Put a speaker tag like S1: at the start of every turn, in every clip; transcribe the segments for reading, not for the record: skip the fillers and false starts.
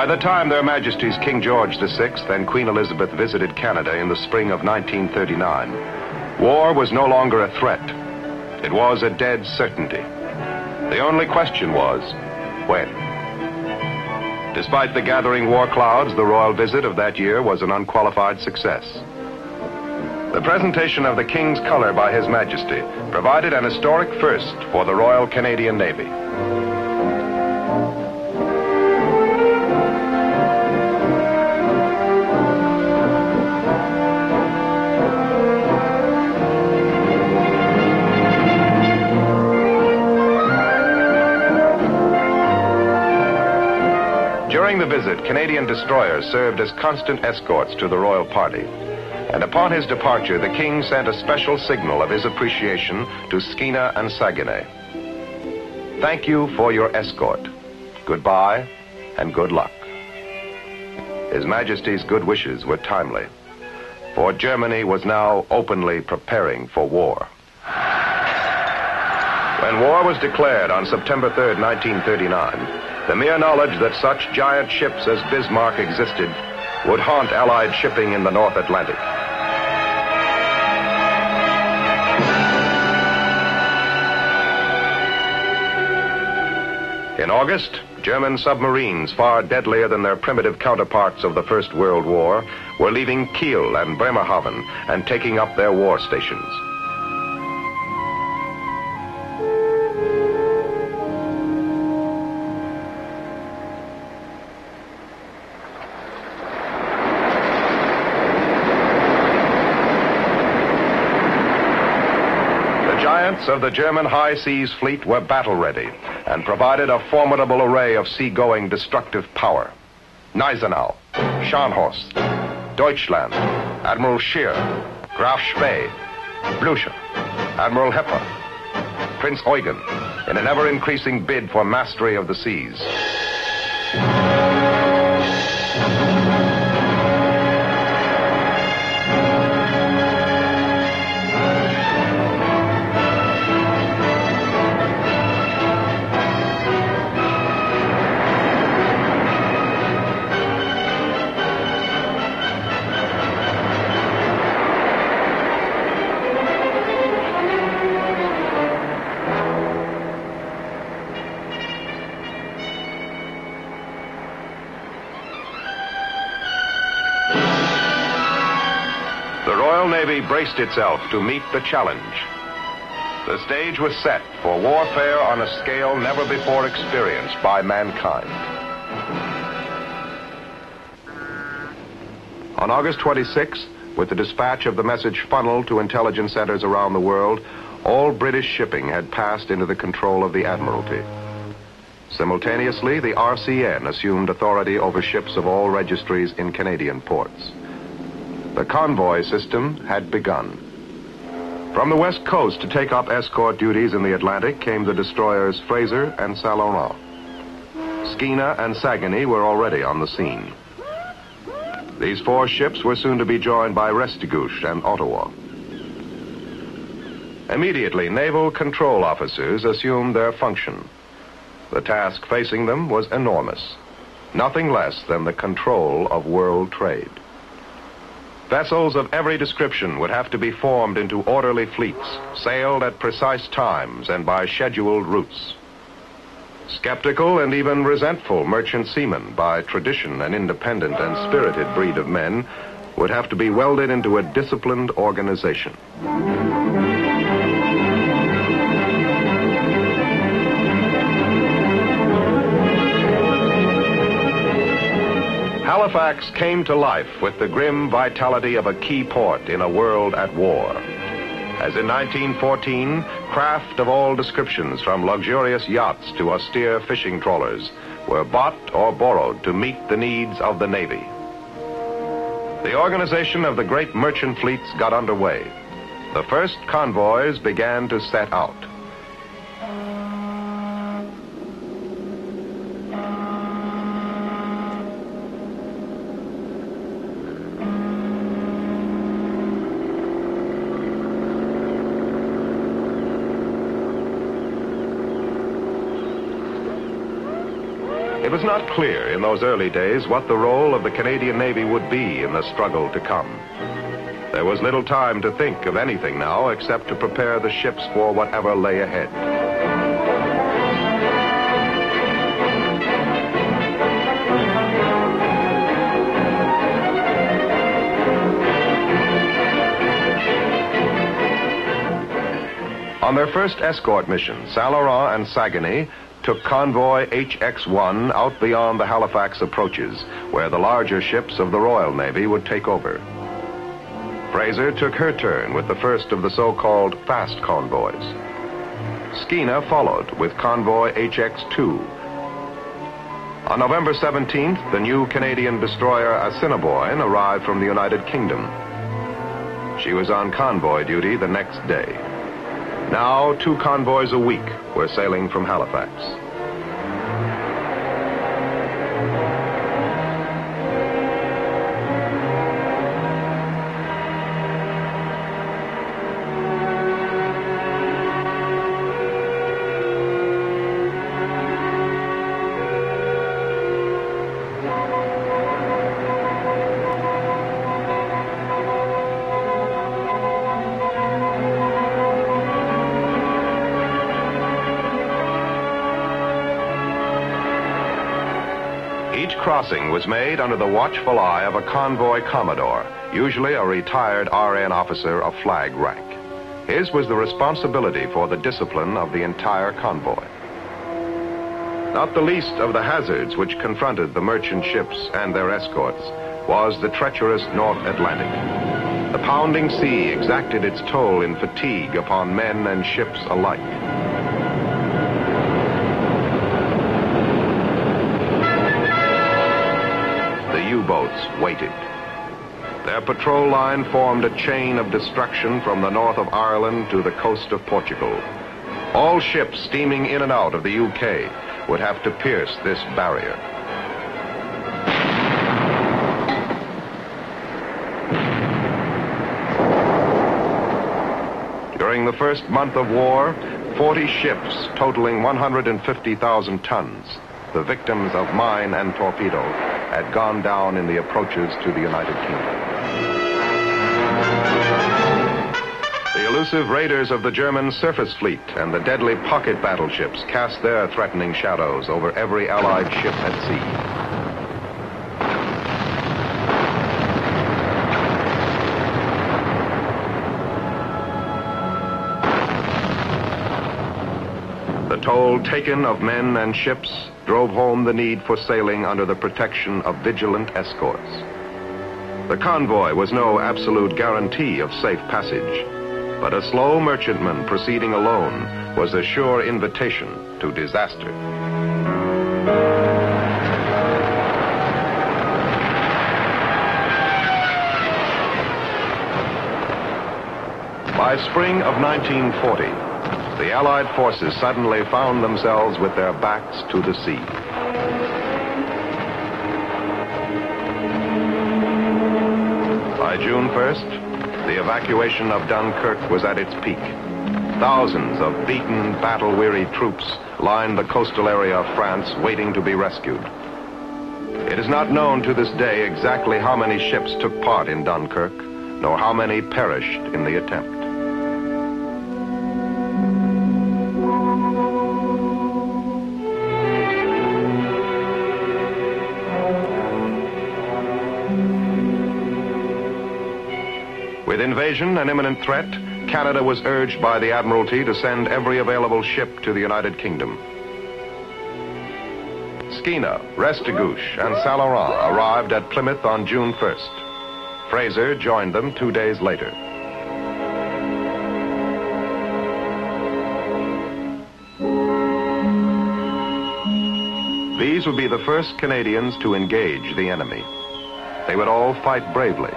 S1: By the time Their Majesties King George VI and Queen Elizabeth visited Canada in the spring of 1939, war was no longer a threat. It was a dead certainty. The only question was, when? Despite the gathering war clouds, the royal visit of that year was an unqualified success. The presentation of the King's color by His Majesty provided an historic first for the Royal Canadian Navy. During the visit, Canadian destroyers served as constant escorts to the royal party. And upon his departure, the King sent a special signal of his appreciation to Skeena and Saguenay. Thank you for your escort. Goodbye and good luck. His Majesty's good wishes were timely, for Germany was now openly preparing for war. When war was declared on September 3rd, 1939, the mere knowledge that such giant ships as Bismarck existed would haunt Allied shipping in the North Atlantic. In August, German submarines, far deadlier than their primitive counterparts of the First World War, were leaving Kiel and Bremerhaven and taking up their war stations. Of the German high seas fleet were battle-ready and provided a formidable array of seagoing destructive power. Gneisenau, Scharnhorst, Deutschland, Admiral Scheer, Graf Spee, Blücher, Admiral Hepper, Prince Eugen, in an ever-increasing bid for mastery of the seas. Navy braced itself to meet the challenge. The stage was set for warfare on a scale never before experienced by mankind. On August 26th, with the dispatch of the message funneled to intelligence centers around the world, all British shipping had passed into the control of the Admiralty. Simultaneously, the RCN assumed authority over ships of all registries in Canadian ports. The convoy system had begun. From the west coast to take up escort duties in the Atlantic came the destroyers Fraser and Saint-Laurent. Skeena and Saguenay were already on the scene. These four ships were soon to be joined by Restigouche and Ottawa. Immediately, naval control officers assumed their function. The task facing them was enormous, nothing less than the control of world trade. Vessels of every description would have to be formed into orderly fleets, sailed at precise times and by scheduled routes. Skeptical and even resentful merchant seamen, by tradition an independent and spirited breed of men, would have to be welded into a disciplined organization. Halifax came to life with the grim vitality of a key port in a world at war. As in 1914, craft of all descriptions, from luxurious yachts to austere fishing trawlers, were bought or borrowed to meet the needs of the Navy. The organization of the great merchant fleets got underway. The first convoys began to set out. It was not clear in those early days what the role of the Canadian Navy would be in the struggle to come. There was little time to think of anything now except to prepare the ships for whatever lay ahead. On their first escort mission, Saint Laurent and Saguenay took convoy HX-1 out beyond the Halifax approaches, where the larger ships of the Royal Navy would take over. Fraser took her turn with the first of the so-called fast convoys. Skeena followed with convoy HX-2. On November 17th, the new Canadian destroyer Assiniboine arrived from the United Kingdom. She was on convoy duty the next day. Now, 2 convoys a week were sailing from Halifax. Each crossing was made under the watchful eye of a convoy commodore, usually a retired RN officer of flag rank. His was the responsibility for the discipline of the entire convoy. Not the least of the hazards which confronted the merchant ships and their escorts was the treacherous North Atlantic. The pounding sea exacted its toll in fatigue upon men and ships alike. U-boats waited. Their patrol line formed a chain of destruction from the north of Ireland to the coast of Portugal. All ships steaming in and out of the UK would have to pierce this barrier. During the first month of war, 40 ships totaling 150,000 tons, the victims of mine and torpedo, had gone down in the approaches to the United Kingdom. The elusive raiders of the German surface fleet and the deadly pocket battleships cast their threatening shadows over every Allied ship at sea. The toll taken of men and ships drove home the need for sailing under the protection of vigilant escorts. The convoy was no absolute guarantee of safe passage, but a slow merchantman proceeding alone was a sure invitation to disaster. By spring of 1940, the Allied forces suddenly found themselves with their backs to the sea. By June 1st, the evacuation of Dunkirk was at its peak. Thousands of beaten, battle-weary troops lined the coastal area of France waiting to be rescued. It is not known to this day exactly how many ships took part in Dunkirk, nor how many perished in the attempt. With invasion an imminent threat, Canada was urged by the Admiralty to send every available ship to the United Kingdom. Skeena, Restigouche, and Saint Laurent arrived at Plymouth on June 1st. Fraser joined them 2 days later. These would be the first Canadians to engage the enemy. They would all fight bravely,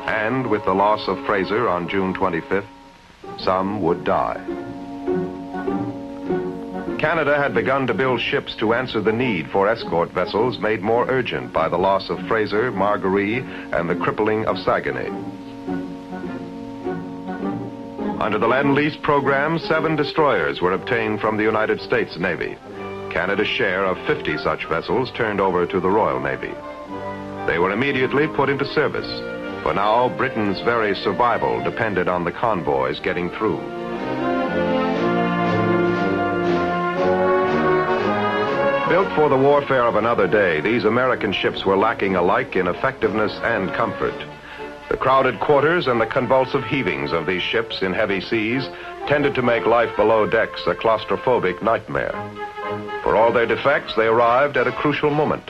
S1: and with the loss of Fraser on June 25th, some would die. Canada had begun to build ships to answer the need for escort vessels made more urgent by the loss of Fraser, Marguerite, and the crippling of Saguenay. Under the Lend-Lease program, 7 destroyers were obtained from the United States Navy. Canada's share of 50 such vessels turned over to the Royal Navy. They were immediately put into service, for now Britain's very survival depended on the convoys getting through. Built for the warfare of another day, these American ships were lacking alike in effectiveness and comfort. The crowded quarters and the convulsive heavings of these ships in heavy seas tended to make life below decks a claustrophobic nightmare. For all their defects, they arrived at a crucial moment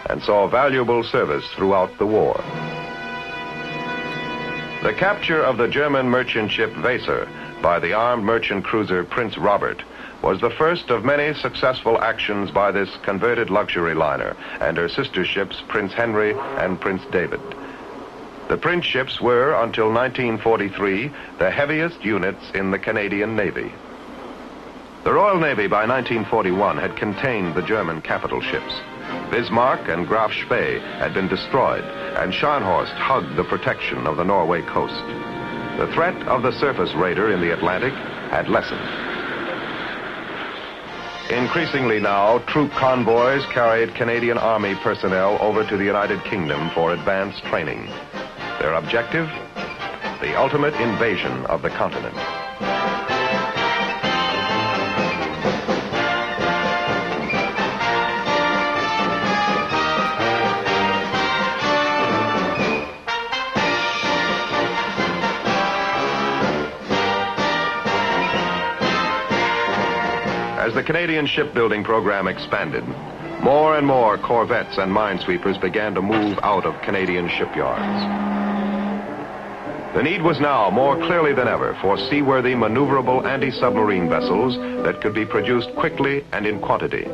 S1: and saw valuable service throughout the war. The capture of the German merchant ship Weser by the armed merchant cruiser Prince Robert was the first of many successful actions by this converted luxury liner and her sister ships Prince Henry and Prince David. The Prince ships were, until 1943, the heaviest units in the Canadian Navy. The Royal Navy by 1941 had contained the German capital ships. Bismarck and Graf Spee had been destroyed, and Scharnhorst hugged the protection of the Norway coast. The threat of the surface raider in the Atlantic had lessened. Increasingly now, troop convoys carried Canadian Army personnel over to the United Kingdom for advanced training. Their objective? The ultimate invasion of the continent. As the Canadian shipbuilding program expanded, more and more corvettes and minesweepers began to move out of Canadian shipyards. The need was now more clearly than ever for seaworthy, maneuverable anti-submarine vessels that could be produced quickly and in quantity.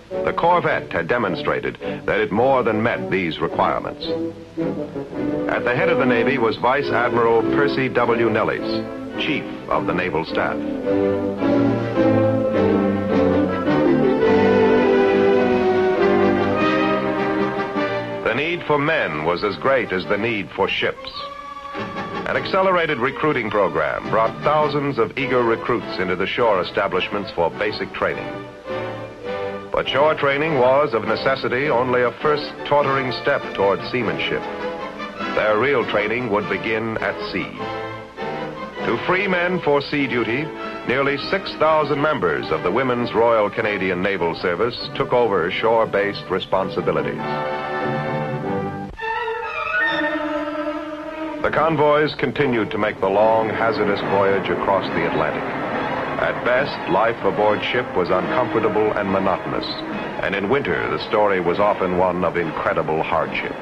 S1: The corvette had demonstrated that it more than met these requirements. At the head of the Navy was Vice Admiral Percy W. Nellis, Chief of the Naval Staff. The need for men was as great as the need for ships. An accelerated recruiting program brought thousands of eager recruits into the shore establishments for basic training. But shore training was, of necessity, only a first tottering step toward seamanship. Their real training would begin at sea. To free men for sea duty, nearly 6,000 members of the Women's Royal Canadian Naval Service took over shore-based responsibilities. The convoys continued to make the long, hazardous voyage across the Atlantic. At best, life aboard ship was uncomfortable and monotonous, and in winter the story was often one of incredible hardship.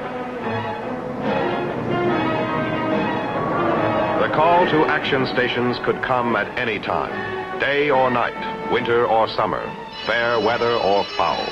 S1: The call to action stations could come at any time, day or night, winter or summer, fair weather or foul.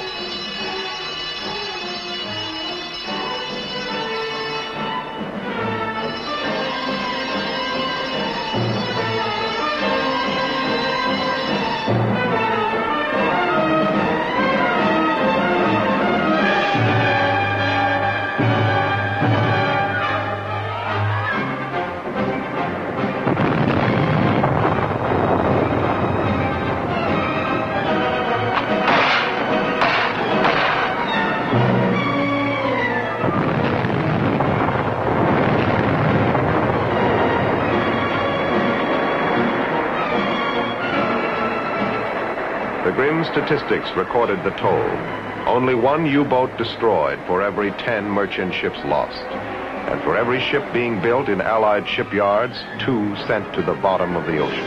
S1: Grim statistics recorded the toll. Only one U-boat destroyed for every 10 merchant ships lost. and for every ship being built in Allied shipyards, 2 sent to the bottom of the ocean.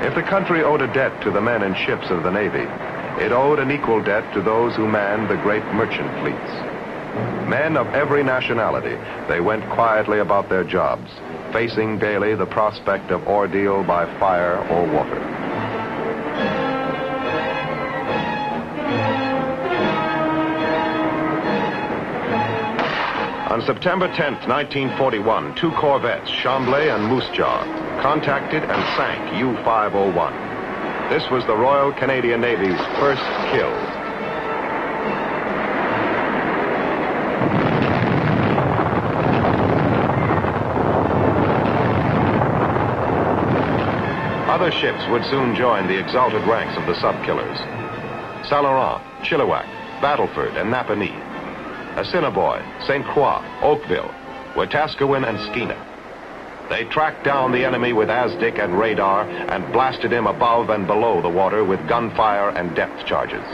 S1: If the country owed a debt to the men and ships of the Navy, it owed an equal debt to those who manned the great merchant fleets. Men of every nationality, they went quietly about their jobs, facing daily the prospect of ordeal by fire or water. On September 10th, 1941, 2 corvettes, Chambly and Moose Jaw, contacted and sank U-501. This was the Royal Canadian Navy's first kill. Other ships would soon join the exalted ranks of the sub-killers. Saint-Laurent, Chilliwack, Battleford, and Napanee. Assiniboine, St. Croix, Oakville, Wetaskiwin, and Skeena. They tracked down the enemy with ASDIC and radar and blasted him above and below the water with gunfire and depth charges.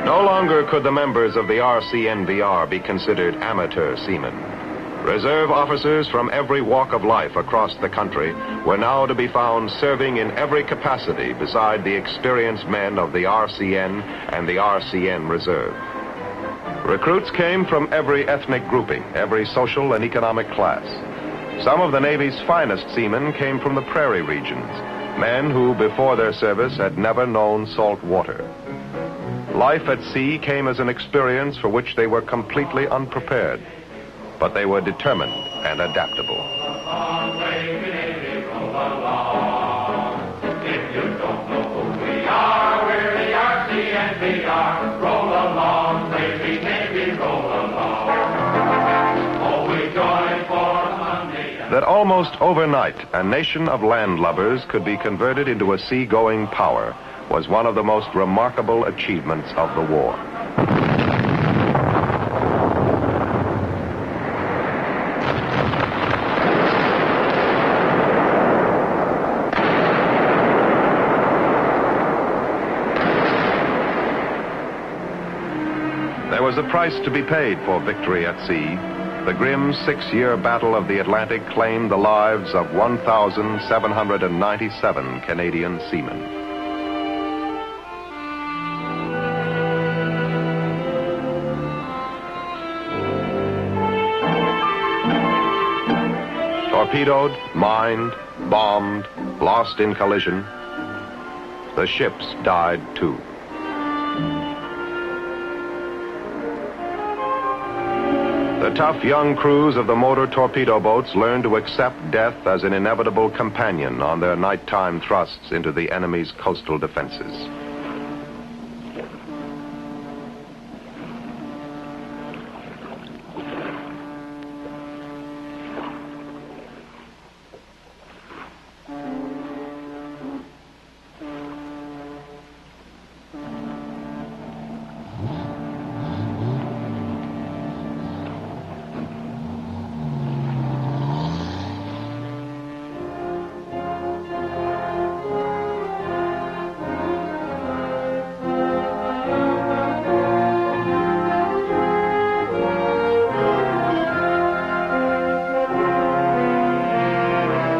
S1: No longer could the members of the RCNVR be considered amateur seamen. Reserve officers from every walk of life across the country were now to be found serving in every capacity beside the experienced men of the RCN and the RCN Reserve. Recruits came from every ethnic grouping, every social and economic class. Some of the Navy's finest seamen came from the prairie regions, men who before their service had never known salt water. Life at sea came as an experience for which they were completely unprepared. But they were determined and adaptable.
S2: If you don't know who we are, we're the RCNVR. Roll along, ladies, Navy, roll along. Oh, we join for Monday.
S1: That almost overnight, a nation of landlubbers could be converted into a sea-going power was one of the most remarkable achievements of the war. There was a price to be paid for victory at sea. The grim 6-year Battle of the Atlantic claimed the lives of 1,797 Canadian seamen. Torpedoed, mined, bombed, lost in collision, the ships died too. The tough young crews of the motor torpedo boats learned to accept death as an inevitable companion on their nighttime thrusts into the enemy's coastal defenses.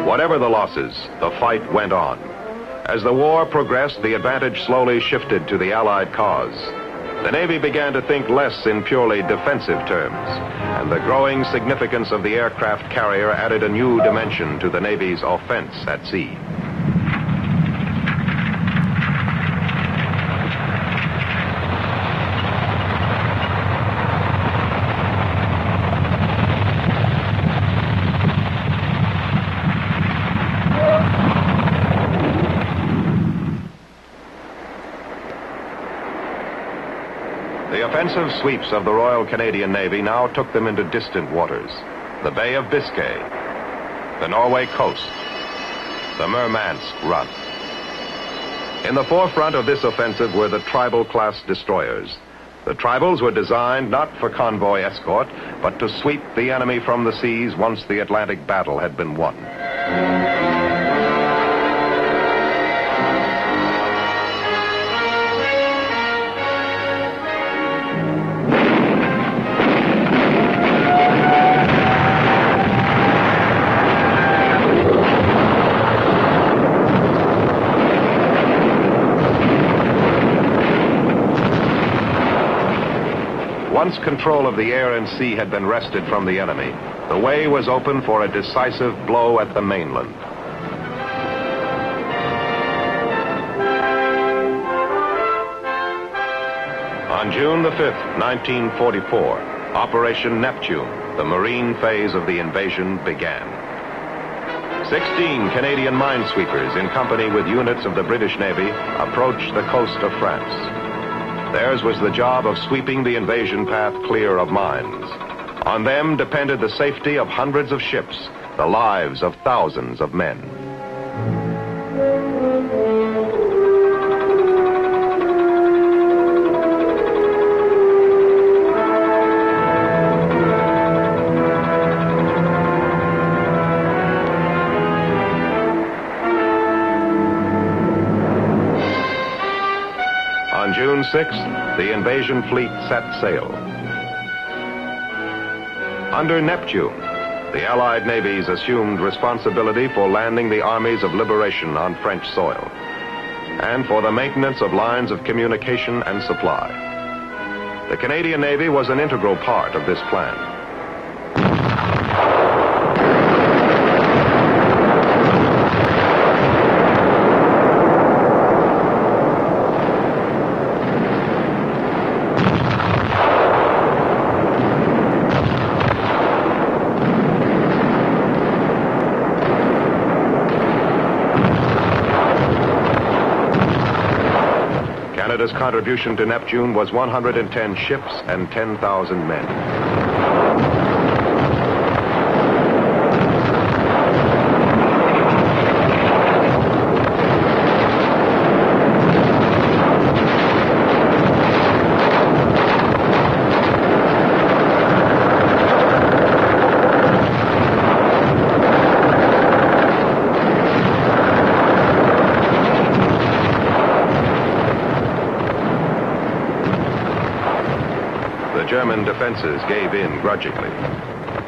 S1: Whatever the losses, the fight went on. As the war progressed, the advantage slowly shifted to the Allied cause. The Navy began to think less in purely defensive terms, and the growing significance of the aircraft carrier added a new dimension to the Navy's offense at sea. The offensive sweeps of the Royal Canadian Navy now took them into distant waters, the Bay of Biscay, the Norway coast, the Murmansk Run. In the forefront of this offensive were the Tribal-class destroyers. The Tribals were designed not for convoy escort, but to sweep the enemy from the seas once the Atlantic battle had been won. Once control of the air and sea had been wrested from the enemy, the way was open for a decisive blow at the mainland. On June the 5th, 1944, Operation Neptune, the marine phase of the invasion, began. 16 Canadian minesweepers, in company with units of the British Navy, approached the coast of France. Theirs was the job of sweeping the invasion path clear of mines. On them depended the safety of hundreds of ships, the lives of thousands of men. On June 6th, the invasion fleet set sail. Under Neptune, the Allied navies assumed responsibility for landing the armies of liberation on French soil and for the maintenance of lines of communication and supply. The Canadian Navy was an integral part of this plan. Canada's contribution to Neptune was 110 ships and 10,000 men. German defenses gave in grudgingly.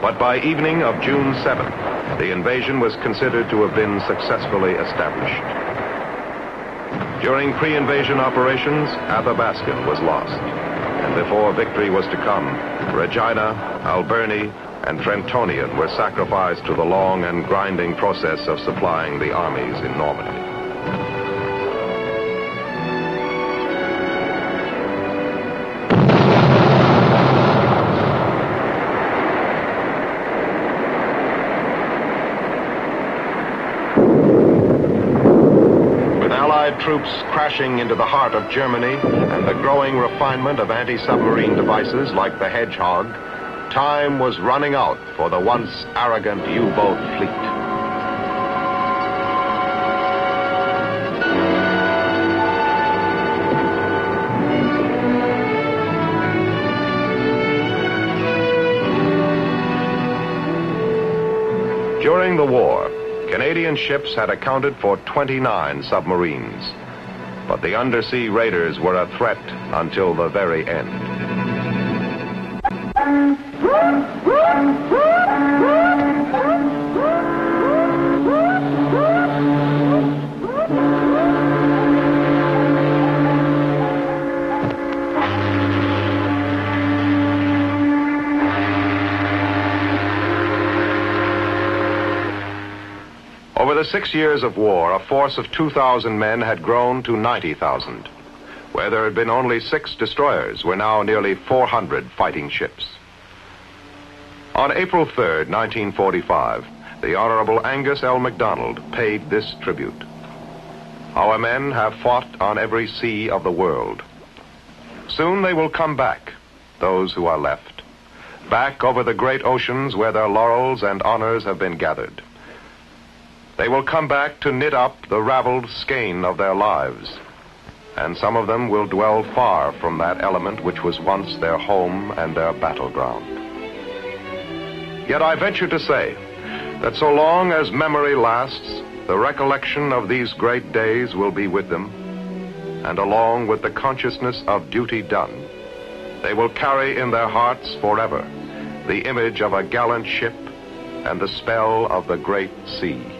S1: But by evening of June 7th, the invasion was considered to have been successfully established. During pre-invasion operations, Athabaskan was lost. And before victory was to come, Regina, Alberni, and Trentonian were sacrificed to the long and grinding process of supplying the armies in Normandy. Troops crashing into the heart of Germany and the growing refinement of anti-submarine devices like the Hedgehog, time was running out for the once arrogant U-boat fleet. During the war, Canadian ships had accounted for 29 submarines, but the undersea raiders were a threat until the very end. Over the 6 years of war, a force of 2,000 men had grown to 90,000. Where there had been only 6 destroyers, were now nearly 400 fighting ships. On April 3rd, 1945, the Honorable Angus L. MacDonald paid this tribute. Our men have fought on every sea of the world. Soon they will come back, those who are left, back over the great oceans where their laurels and honors have been gathered. They will come back to knit up the raveled skein of their lives, and some of them will dwell far from that element which was once their home and their battleground. Yet I venture to say that so long as memory lasts, the recollection of these great days will be with them, and along with the consciousness of duty done, they will carry in their hearts forever the image of a gallant ship and the spell of the great sea.